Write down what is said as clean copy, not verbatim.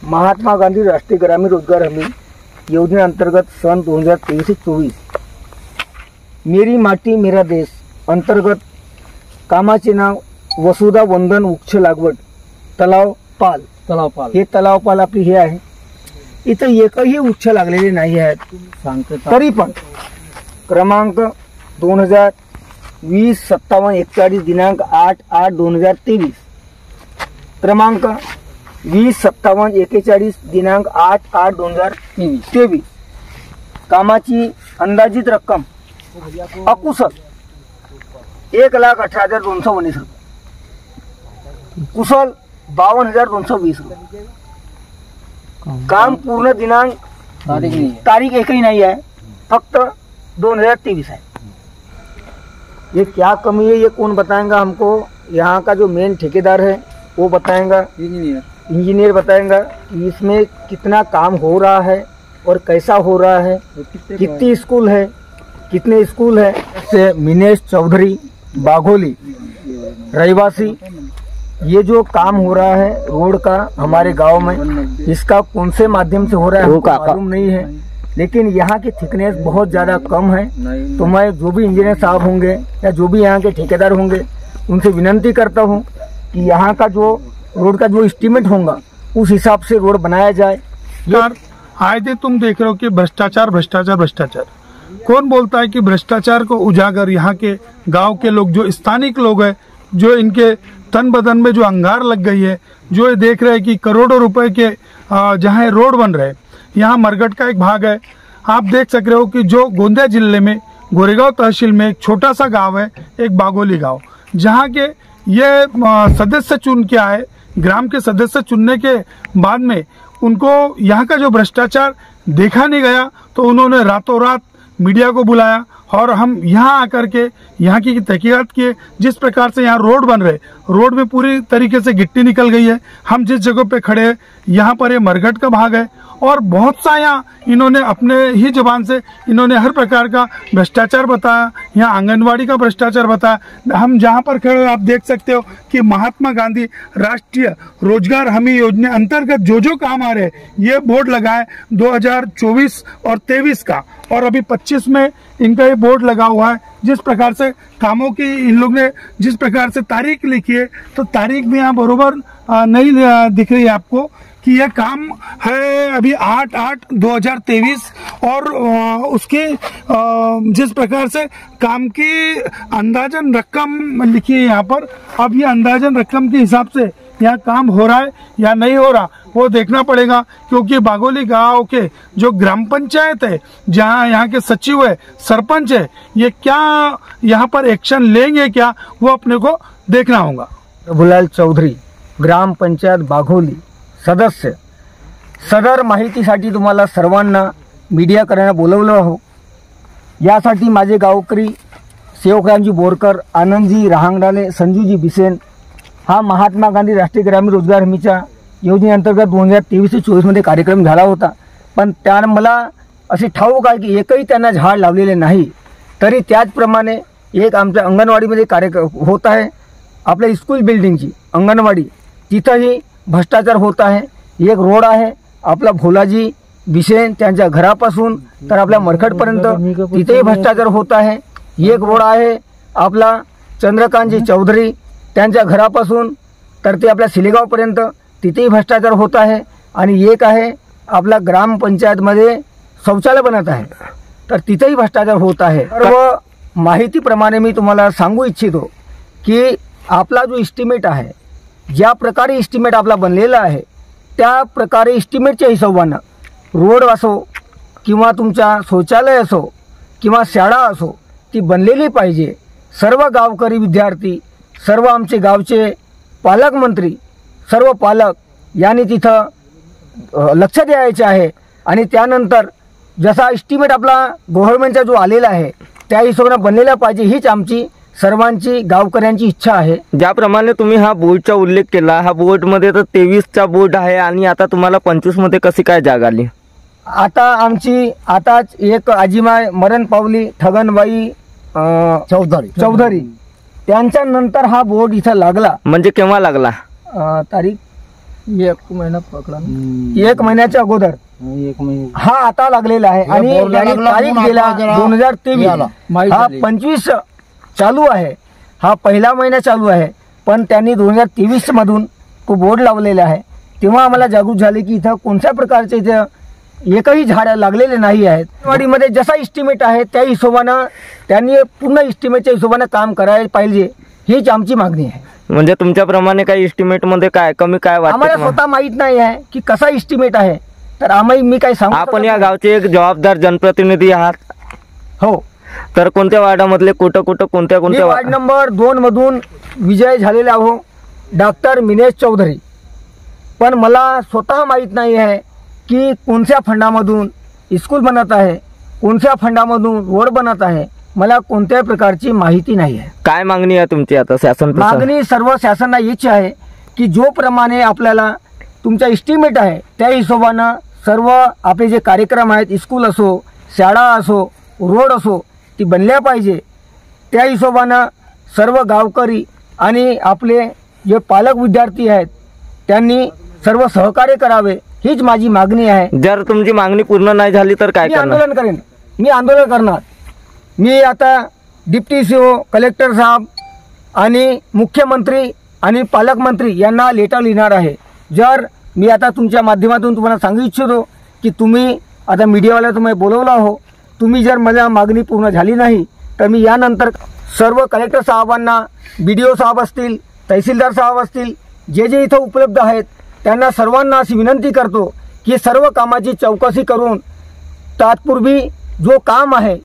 महात्मा गांधी राष्ट्रीय ग्रामीण रोजगार हमी योजनेअंतर्गत सन 2023-24 मेरी माटी मेरा देश अंतर्गत कामाचे नाव वसुधा वंदन वृक्ष लागवड तलावपाल हे तलावपाल आपली हे आहे। इथं एकही वृक्ष लागलेले नाही आहेत, तरी पण क्रमांक 2020-57-41 दिनांक 8/8/2023 क्रमांक 20-57-41 दिनांक 8/8/2023 कामाची अंदाजित रक्कम अकुशल 1,18,219 रुपये, कुशल 52,220 रुपये। काम पूर्ण दिनांक तारीख एकही नहीं है, फक्त 2023 है। ये क्या कमी है ये कौन बताएंगा हमको? यहाँ का जो मेन ठेकेदार है वो बताएंगा, इंजीनियर बताएंगा कि इसमें कितना काम हो रहा है और कैसा हो रहा है, कितनी स्कूल है, कितने स्कूल है। से मिनेश चौधरी बाघोली रहवासी, ये जो काम हो रहा है रोड का हमारे गांव में, इसका कौन से माध्यम से हो रहा है हमको मालूम नहीं है, लेकिन यहाँ की थिकनेस बहुत ज़्यादा कम है। तो मैं जो भी इंजीनियर साहब होंगे या जो भी यहाँ के ठेकेदार होंगे उनसे विनती करता हूँ कि यहाँ का जो रोड का जो एस्टीमेट होगा उस हिसाब से रोड बनाया जाए। आए थे तुम देख रहे हो कि भ्रष्टाचार भ्रष्टाचार भ्रष्टाचार, कौन बोलता है कि भ्रष्टाचार को उजागर यहाँ के गांव के लोग, जो स्थानिक लोग हैं, जो इनके तन बदन में जो अंगार लग गई है, जो ये देख रहे हैं कि करोड़ों रुपए के जहाँ रोड बन रहे हैं। यहाँ मरघट का एक भाग है, आप देख सक रहे हो कि जो गोंदिया जिले में गोरेगांव तहसील में एक छोटा सा गांव है, एक बागोली गांव, जहाँ के ये सदस्य चुन के आए। ग्राम के सदस्य चुनने के बाद में उनको यहाँ का जो भ्रष्टाचार देखा नहीं गया, तो उन्होंने रातों रात मीडिया को बुलाया और हम यहाँ आकर के यहाँ की तहकीकात किए। जिस प्रकार से यहाँ रोड बन रहे, रोड में पूरी तरीके से गिट्टी निकल गई है। हम जिस जगह पे खड़े हैं यहाँ पर ये मरघट का भाग है और बहुत सा यहाँ इन्होंने अपने ही जबान से इन्होंने हर प्रकार का भ्रष्टाचार बताया। यहाँ आंगनवाड़ी का भ्रष्टाचार बताया। हम जहाँ पर खड़े हो आप देख सकते हो कि महात्मा गांधी राष्ट्रीय रोजगार हमी योजना अंतर्गत जो जो काम आ रहे ये बोर्ड लगा है 2024 और 23 का, और अभी 25 में इनका ये बोर्ड लगा हुआ है। जिस प्रकार से कामों की इन लोग ने जिस प्रकार से तारीख लिखी है, तो तारीख भी यहाँ बरोबर नहीं दिख रही है आपको कि यह काम है अभी 8/8/2023 और उसके जिस प्रकार से काम की अंदाजन रकम लिखी है यहाँ पर। अब ये अंदाजन रकम के हिसाब से यहाँ काम हो रहा है या नहीं हो रहा वो देखना पड़ेगा, क्योंकि बागोली गांव के जो ग्राम पंचायत है, जहाँ यहाँ के सचिव है, सरपंच है, ये क्या यहाँ पर एक्शन लेंगे क्या, वो अपने को देखना होगा। प्रभुलाल चौधरी ग्राम पंचायत बाघोली सदस्य, सदर माहितीसाठी तुम्हाला सर्वांना मीडिया करायला बोलवलं हो। यासाठी माझे गावकरी सेवकरामजी बोरकर, आनंदजी रहांगडाले, संजूजी बिसेन हा महात्मा गांधी राष्ट्रीय ग्रामीण रोजगार हमीच्या योजनेअंतर्गत 2023-24 मध्ये कार्यक्रम झाला होता, पण त्यानं मला असे ठाऊक आहे की एकही त्यांना झाड लावलेले नाही। तरी त्याचप्रमाणे एक आमच्या अंगणवाडीमध्ये कार्यक्रम होत आहे, आपल्या स्कूल बिल्डिंगची अंगणवाडी, तिथंही भ्रष्टाचार होता है। एक रोड आहे आपला भोलाजी बिसेन त्यांच्या घरापासून तर आपल्या मरखडपर्यंत, तिथेही भ्रष्टाचार होता है। एक रोड आहे आपला चंद्रकांतजी चौधरी त्यांच्या घरापासून तर ते आपल्या सिलेगावपर्यंत, तिथेही भ्रष्टाचार होता है। आणि एक आहे आपला ग्राम पंचायतमध्ये शौचालय बनत आहे, तर तिथेही भ्रष्टाचार होता है। सर्व माहितीप्रमाणे मी तुम्हाला सांगू इच्छितो की आपला जो एस्टिमेट आहे, ज्या प्रकारे एस्टिमेट आपला बनलेला आहे त्या प्रकारे एस्टिमेटच्या हिशोबानं रोड असो किंवा तुमच्या शौचालय असो किंवा शाळा असो ती बनलेली पाहिजे। सर्व गावकरी विद्यार्थी, सर्व आमचे गावचे पालकमंत्री, सर्व पालक यांनी तिथं लक्ष द्यायचे आहे आणि त्यानंतर जसा एस्टिमेट आपला गव्हर्नमेंटचा जो आलेला आहे त्या हिशोबाने बनलेला पाहिजे, हीच आमची सर्वांची गावकऱ्यांची इच्छा आहे। ज्याप्रमाणे तुम्ही हा बोर्डचा उल्लेख केला, हा बोर्डमध्ये तर 23चा बोर्ड आहे आणि आता तुम्हाला 25 मध्ये कशी काय जाग आली? आता आमची आताच एक आजीमाय मरण पावली ठगनबाई चौधरी, त्यांच्या नंतर हा बोर्ड इथं लागला। म्हणजे केव्हा लागला? तारीख 1 महिना पकडा, 1 महिन्याच्या अगोदर हा आता लागलेला आहे आणि याने तारीख दिला 2023 हा 25 चालू आहे, हा पहिला महिना चालू आहे, पण त्यांनी 2023 मधून तो बोर्ड लावलेला आहे. तेव्हा आम्हाला जागृत झाले की इथं कोणत्या प्रकारचे इथं एकही झाड लागलेले नाही आहेत. वाडीमध्ये जसा इस्टिमेट आहे त्या हिशोबानं त्यांनी पूर्ण इस्टिमेटच्या हिशोबानं काम करायला पाहिजे, हीच आमची मागणी आहे. म्हणजे तुमच्याप्रमाणे काही एस्टिमेट मध्ये काय कमी काय वाटतं आम्हाला तुम्हाला? स्वतः माहित नाही आहे की कसा इस्टिमेट आहे, तर मी काही सांगू आपण शकत या नाही. गावचे एक जबाबदार जनप्रतिनिधी आहात, हो, तर कोणत्या वार्डामधले कोणत्या मी कोणत्या वार्ड नंबर 2 मधून विजय झालेला आहो, डॉक्टर मिनेश चौधरी. पण मला स्वतः माहीत नाही आहे की कोणत्या फंडामधून स्कूल बनत आहे, कोणत्या फंडामधून रोड बनत आहे, मला कोणत्याही प्रकारची माहिती नाही आहे. काय मागणी आहे तुमची आता शासन मागणी सर्व शासनाला हीच आहे की जो प्रमाणे आपल्याला तुमचा इस्टिमेट आहे त्या हिशोबानं सर्व आपले जे कार्यक्रम आहेत, स्कूल असो, शाळा असो, रोड असो, ती बनल्या पाहिजे. त्या हिशोबानं सर्व गावकरी आणि आपले जे पालक विद्यार्थी आहेत त्यांनी सर्व सहकार्य करावे, हीच माझी मागणी आहे. जर तुमची मागणी पूर्ण नाही झाली तर काय मी करणार? आंदोलन करेन, मी आंदोलन करणार. मी आता डिप्टी CO, कलेक्टर साहेब आणि मुख्यमंत्री आणि पालकमंत्री यांना लेटर लिहिणार आहे. जर मी आता तुमच्या माध्यमातून तुम्हाला सांगू इच्छितो की तुम्ही आता मीडियावाला तुम्ही बोलवला हो, तुम्ही जर माझ्या मागणी पूर्ण झाली नाही तर मी यानंतर सर्व कलेक्टर साहेबांना, BDO साहेब असतील, तहसीलदार साहेब असतील, जे जे इथं उपलब्ध आहेत त्यांना सर्वांना अशी विनंती करतो की सर्व कामाची चौकशी करून तात्पूर्वी जो काम आहे